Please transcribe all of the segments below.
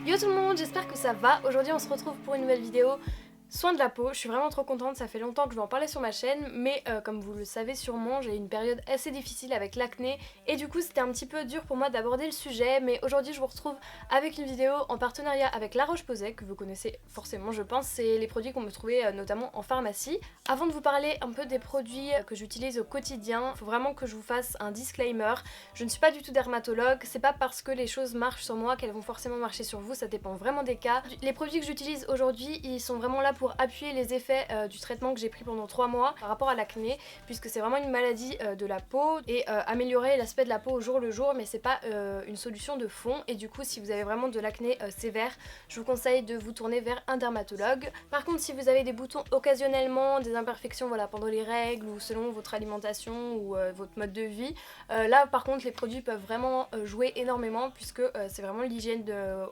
Yo tout le monde, j'espère que ça va. Aujourd'hui on se retrouve pour une nouvelle vidéo soin de la peau. Je suis vraiment trop contente, ça fait longtemps que je vais en parler sur ma chaîne, mais comme vous le savez sûrement, j'ai eu une période assez difficile avec l'acné et du coup c'était un petit peu dur pour moi d'aborder le sujet, mais aujourd'hui je vous retrouve avec une vidéo en partenariat avec La Roche-Posay, que vous connaissez forcément je pense, c'est les produits qu'on peut trouver notamment en pharmacie. Avant de vous parler un peu des produits que j'utilise au quotidien, il faut vraiment que je vous fasse un disclaimer. Je ne suis pas du tout dermatologue, c'est pas parce que les choses marchent sur moi qu'elles vont forcément marcher sur vous, ça dépend vraiment des cas. Les produits que j'utilise aujourd'hui, ils sont vraiment là pour appuyer les effets du traitement que j'ai pris pendant 3 mois par rapport à l'acné, puisque c'est vraiment une maladie de la peau et améliorer l'aspect de la peau au jour le jour, mais c'est pas une solution de fond. Et du coup, si vous avez vraiment de l'acné sévère, je vous conseille de vous tourner vers un dermatologue. Par contre, si vous avez des boutons occasionnellement, des imperfections voilà, pendant les règles ou selon votre alimentation ou votre mode de vie, là par contre les produits peuvent vraiment jouer énormément, puisque c'est vraiment l'hygiène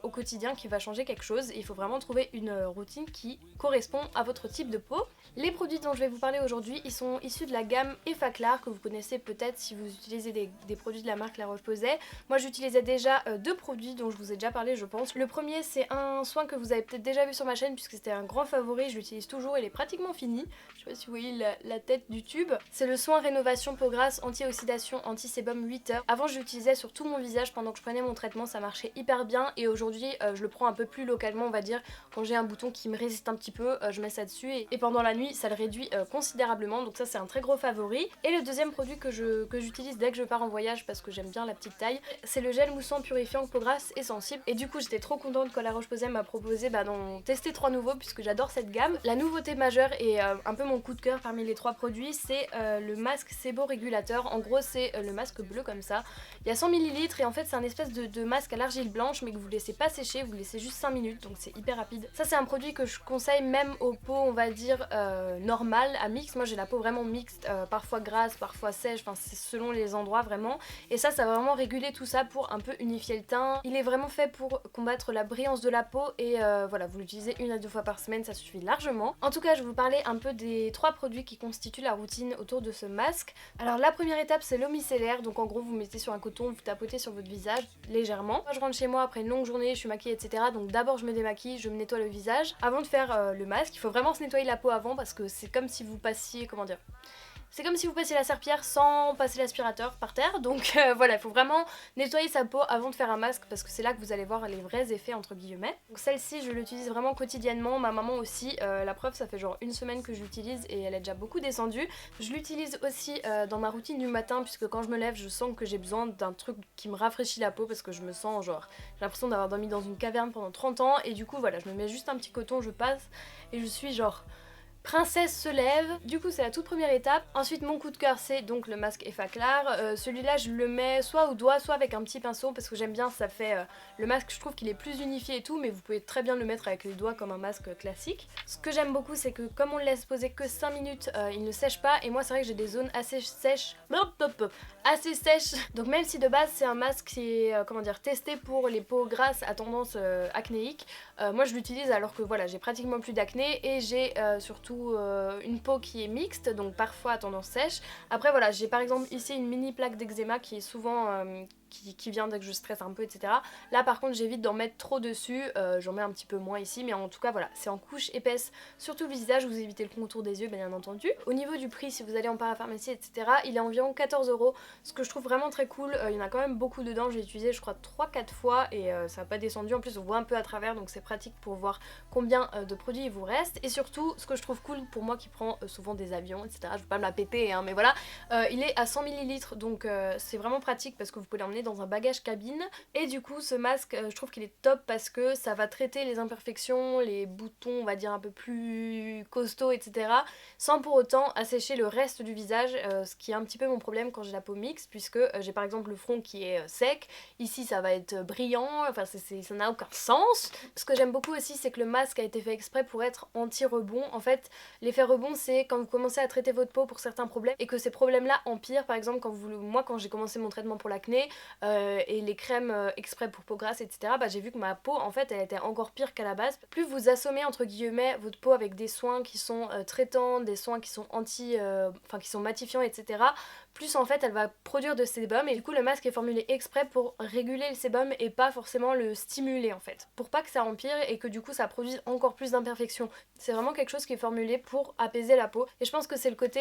au quotidien qui va changer quelque chose. Il faut vraiment trouver une routine qui correspond à votre type de peau. Les produits dont je vais vous parler aujourd'hui, ils sont issus de la gamme Effaclar, que vous connaissez peut-être si vous utilisez des produits de la marque La Roche-Posay. Moi j'utilisais déjà deux produits dont je vous ai déjà parlé je pense. Le premier c'est un soin que vous avez peut-être déjà vu sur ma chaîne puisque c'était un grand favori, je l'utilise toujours, il est pratiquement fini. Je sais pas si vous voyez la tête du tube. C'est le soin rénovation peau grasse anti-oxydation anti-sébum 8 heures. Avant je l'utilisais sur tout mon visage pendant que je prenais mon traitement, ça marchait hyper bien et aujourd'hui je le prends un peu plus localement on va dire. Quand j'ai un bouton qui me résiste un petit peu, je mets ça dessus et pendant la nuit ça le réduit considérablement, donc ça c'est un très gros favori. Et le deuxième produit que j'utilise dès que je pars en voyage parce que j'aime bien la petite taille, c'est le gel moussant purifiant peau grasse et sensible. Et du coup j'étais trop contente quand La Roche-Posay m'a proposé d'en tester 3 nouveaux puisque j'adore cette gamme. La nouveauté majeure et un peu mon coup de cœur parmi les 3 produits, c'est le masque séborégulateur. En gros c'est le masque bleu comme ça. Il y a 100 ml et en fait c'est un espèce de masque à l'argile blanche mais que vous laissez pas sécher, vous laissez juste 5 minutes, donc c'est hyper rapide. Ça c'est un produit que je conseille même aux peaux on va dire normales, à mixte. Moi j'ai la peau vraiment mixte, parfois grasse, parfois sèche, enfin c'est selon les endroits vraiment. Et ça va vraiment réguler tout ça pour un peu unifier le teint. Il est vraiment fait pour combattre la brillance de la peau et voilà, vous l'utilisez 1 à 2 fois par semaine, ça suffit largement. En tout cas je vais vous parler un peu des 3 produits qui constituent la routine autour de ce masque. Alors la première étape c'est l'eau micellaire, donc en gros vous mettez sur un coton, vous tapotez sur votre visage légèrement. Moi je rentre chez moi après une longue journée, je suis maquillée etc. Donc d'abord je me démaquille, je me nettoie le visage avant de faire le masque. Il faut vraiment se nettoyer la peau avant parce que c'est comme si vous passiez, comment dire, c'est comme si vous passiez la serpillière sans passer l'aspirateur par terre, donc voilà, il faut vraiment nettoyer sa peau avant de faire un masque parce que c'est là que vous allez voir les vrais effets entre guillemets. Donc celle-ci je l'utilise vraiment quotidiennement, ma maman aussi, la preuve ça fait genre 1 semaine que je l'utilise et elle est déjà beaucoup descendue. Je l'utilise aussi dans ma routine du matin puisque quand je me lève je sens que j'ai besoin d'un truc qui me rafraîchit la peau parce que je me sens genre, j'ai l'impression d'avoir dormi dans une caverne pendant 30 ans et du coup voilà, je me mets juste un petit coton, je passe et je suis genre... Princesse se lève, du coup c'est la toute première étape. Ensuite mon coup de cœur c'est donc le masque Effaclar. Celui-là je le mets soit au doigt soit avec un petit pinceau parce que j'aime bien, ça fait le masque, je trouve qu'il est plus unifié et tout, mais vous pouvez très bien le mettre avec les doigts comme un masque classique. Ce que j'aime beaucoup c'est que comme on le laisse poser que 5 minutes, il ne sèche pas et moi c'est vrai que j'ai des zones assez sèches, donc même si de base c'est un masque qui est comment dire, testé pour les peaux grasses à tendance acnéique, moi je l'utilise alors que voilà j'ai pratiquement plus d'acné et j'ai surtout une peau qui est mixte, donc parfois à tendance sèche. Après voilà, j'ai par exemple ici une mini plaque d'eczéma qui est souvent qui vient dès que je stresse un peu etc. Là par contre j'évite d'en mettre trop dessus, j'en mets un petit peu moins ici, mais en tout cas voilà, c'est en couche épaisse sur tout le visage, vous évitez le contour des yeux bien entendu. Au niveau du prix, si vous allez en parapharmacie etc, il est environ 14 €, ce que je trouve vraiment très cool. Il y en a quand même beaucoup dedans, j'ai utilisé je crois 3-4 fois et ça n'a pas descendu, en plus on voit un peu à travers donc c'est pratique pour voir combien de produits il vous reste. Et surtout ce que je trouve cool pour moi qui prend souvent des avions etc, je veux pas me la péter hein, mais voilà, il est à 100 ml donc c'est vraiment pratique parce que vous pouvez l'emmener dans un bagage cabine. Et du coup ce masque je trouve qu'il est top parce que ça va traiter les imperfections, les boutons on va dire un peu plus costauds etc, sans pour autant assécher le reste du visage, ce qui est un petit peu mon problème quand j'ai la peau mixte, puisque j'ai par exemple le front qui est sec, ici ça va être brillant, enfin ça n'a aucun sens. Ce que j'aime beaucoup aussi c'est que le masque a été fait exprès pour être anti-rebond. En fait l'effet rebond c'est quand vous commencez à traiter votre peau pour certains problèmes et que ces problèmes là empirent. Par exemple quand moi quand j'ai commencé mon traitement pour l'acné, et les crèmes exprès pour peau grasse, etc., bah, j'ai vu que ma peau en fait elle était encore pire qu'à la base. Plus vous assommez entre guillemets votre peau avec des soins qui sont traitants, des soins qui sont qui sont matifiants, etc., plus en fait elle va produire de sébum, et du coup le masque est formulé exprès pour réguler le sébum et pas forcément le stimuler en fait, pour pas que ça empire et que du coup ça produise encore plus d'imperfections. C'est vraiment quelque chose qui est formulé pour apaiser la peau, et je pense que c'est le côté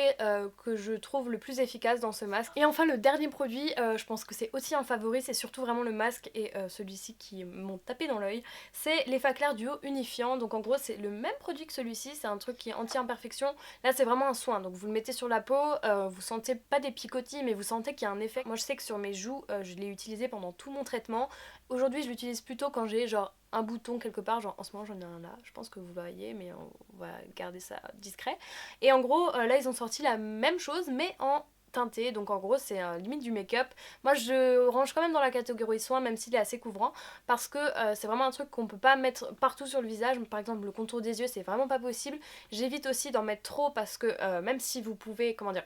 que je trouve le plus efficace dans ce masque. Et enfin le dernier produit, je pense que c'est aussi un favori, c'est surtout vraiment le masque et celui-ci qui m'ont tapé dans l'œil, c'est l'Effaclar Duo Unifiant. Donc en gros c'est le même produit que celui-ci, c'est un truc qui est anti-imperfection. Là c'est vraiment un soin, donc vous le mettez sur la peau, vous sentez pas des picotis mais vous sentez qu'il y a un effet. Moi je sais que sur mes joues, je l'ai utilisé pendant tout mon traitement. Aujourd'hui je l'utilise plutôt quand j'ai genre un bouton quelque part, genre en ce moment j'en ai un là, je pense que vous voyez, mais on va garder ça discret. Et en gros là ils ont sorti la même chose mais en teinté, donc en gros c'est limite du make-up. Moi je range quand même dans la catégorie soin même s'il est assez couvrant, parce que c'est vraiment un truc qu'on peut pas mettre partout sur le visage. Par exemple le contour des yeux c'est vraiment pas possible. J'évite aussi d'en mettre trop parce que même si vous pouvez, comment dire,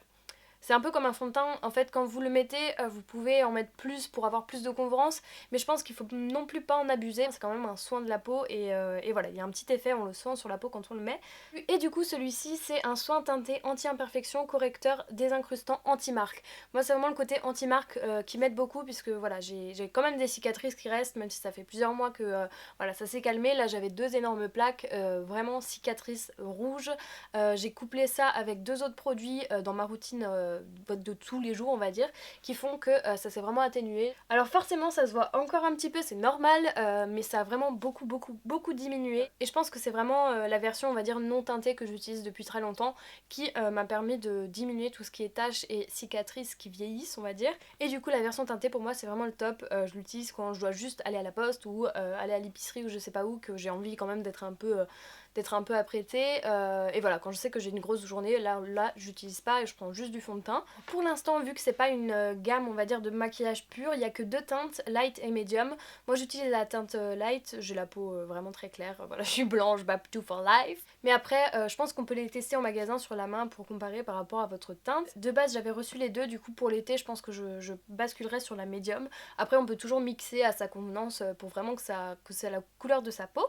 c'est un peu comme un fond de teint, en fait quand vous le mettez, vous pouvez en mettre plus pour avoir plus de couvrance, mais je pense qu'il faut non plus pas en abuser, c'est quand même un soin de la peau et voilà, il y a un petit effet, on le sent sur la peau quand on le met. Et du coup celui-ci c'est un soin teinté anti-imperfection, correcteur, désincrustant, anti-marque. Moi c'est vraiment le côté anti-marque qui m'aide beaucoup, puisque voilà, j'ai quand même des cicatrices qui restent, même si ça fait plusieurs mois que voilà, ça s'est calmé. Là j'avais 2 énormes plaques, vraiment cicatrices rouges. J'ai couplé ça avec 2 autres produits dans ma routine de tous les jours on va dire, qui font que ça s'est vraiment atténué. Alors forcément ça se voit encore un petit peu, c'est normal, mais ça a vraiment beaucoup diminué, et je pense que c'est vraiment la version on va dire non teintée que j'utilise depuis très longtemps qui m'a permis de diminuer tout ce qui est taches et cicatrices qui vieillissent on va dire. Et du coup la version teintée pour moi c'est vraiment le top. Je l'utilise quand je dois juste aller à la poste ou aller à l'épicerie ou je sais pas où, que j'ai envie quand même d'être un peu apprêtée, et voilà, quand je sais que j'ai une grosse journée, là j'utilise pas et je prends juste du fond de teint. Pour l'instant vu que c'est pas une gamme on va dire de maquillage pur, il y a que 2 teintes, light et medium. Moi j'utilise la teinte light, j'ai la peau vraiment très claire, voilà, je suis blanche, Babtou for life. Mais après je pense qu'on peut les tester en magasin sur la main pour comparer par rapport à votre teinte. De base j'avais reçu les deux, du coup pour l'été je pense que je basculerai sur la médium. Après on peut toujours mixer à sa convenance pour vraiment que c'est la couleur de sa peau.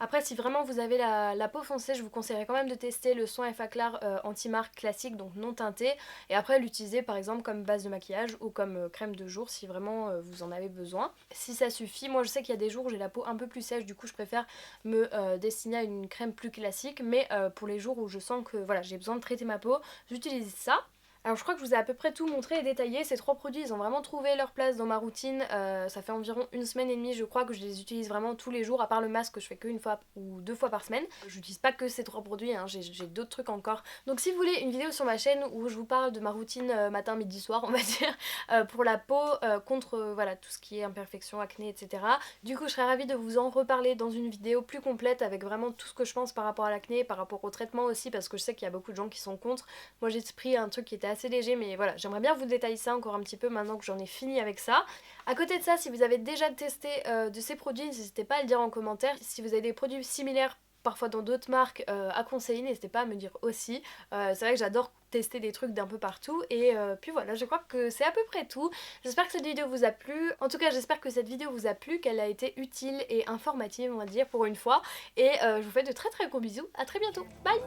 Après si vraiment vous avez la peau foncée, je vous conseillerais quand même de tester le soin Effaclar anti-marque classique, donc non teinté, et après l'utiliser par exemple comme base de maquillage ou comme crème de jour si vraiment vous en avez besoin. Si ça suffit, moi je sais qu'il y a des jours où j'ai la peau un peu plus sèche, du coup je préfère me destiner à une crème plus classique, mais pour les jours où je sens que voilà, j'ai besoin de traiter ma peau, j'utilise ça. Alors je crois que je vous ai à peu près tout montré et détaillé. Ces 3 produits ils ont vraiment trouvé leur place dans ma routine. Ça fait environ 1 semaine et demie je crois que je les utilise vraiment tous les jours, à part le masque que je fais qu'une fois ou 2 fois par semaine. J'utilise pas que ces 3 produits, hein. J'ai d'autres trucs encore. Donc si vous voulez une vidéo sur ma chaîne où je vous parle de ma routine matin, midi, soir on va dire, pour la peau, contre voilà, tout ce qui est imperfection, acné, etc. Du coup je serais ravie de vous en reparler dans une vidéo plus complète avec vraiment tout ce que je pense par rapport à l'acné, par rapport au traitement aussi, parce que je sais qu'il y a beaucoup de gens qui sont contre. Moi j'ai pris un truc qui était assez léger, mais voilà, j'aimerais bien vous détailler ça encore un petit peu maintenant que j'en ai fini avec ça. À côté de ça, si vous avez déjà testé de ces produits, n'hésitez pas à le dire en commentaire. Si vous avez des produits similaires parfois dans d'autres marques à conseiller, n'hésitez pas à me dire aussi. C'est vrai que j'adore tester des trucs d'un peu partout, et puis voilà, je crois que c'est à peu près tout. J'espère que cette vidéo vous a plu. En tout cas j'espère que cette vidéo vous a plu, qu'elle a été utile et informative on va dire pour une fois, et je vous fais de très gros bisous, à très bientôt, bye.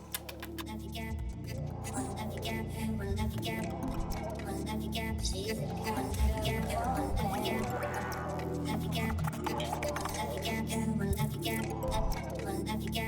Love you, girl.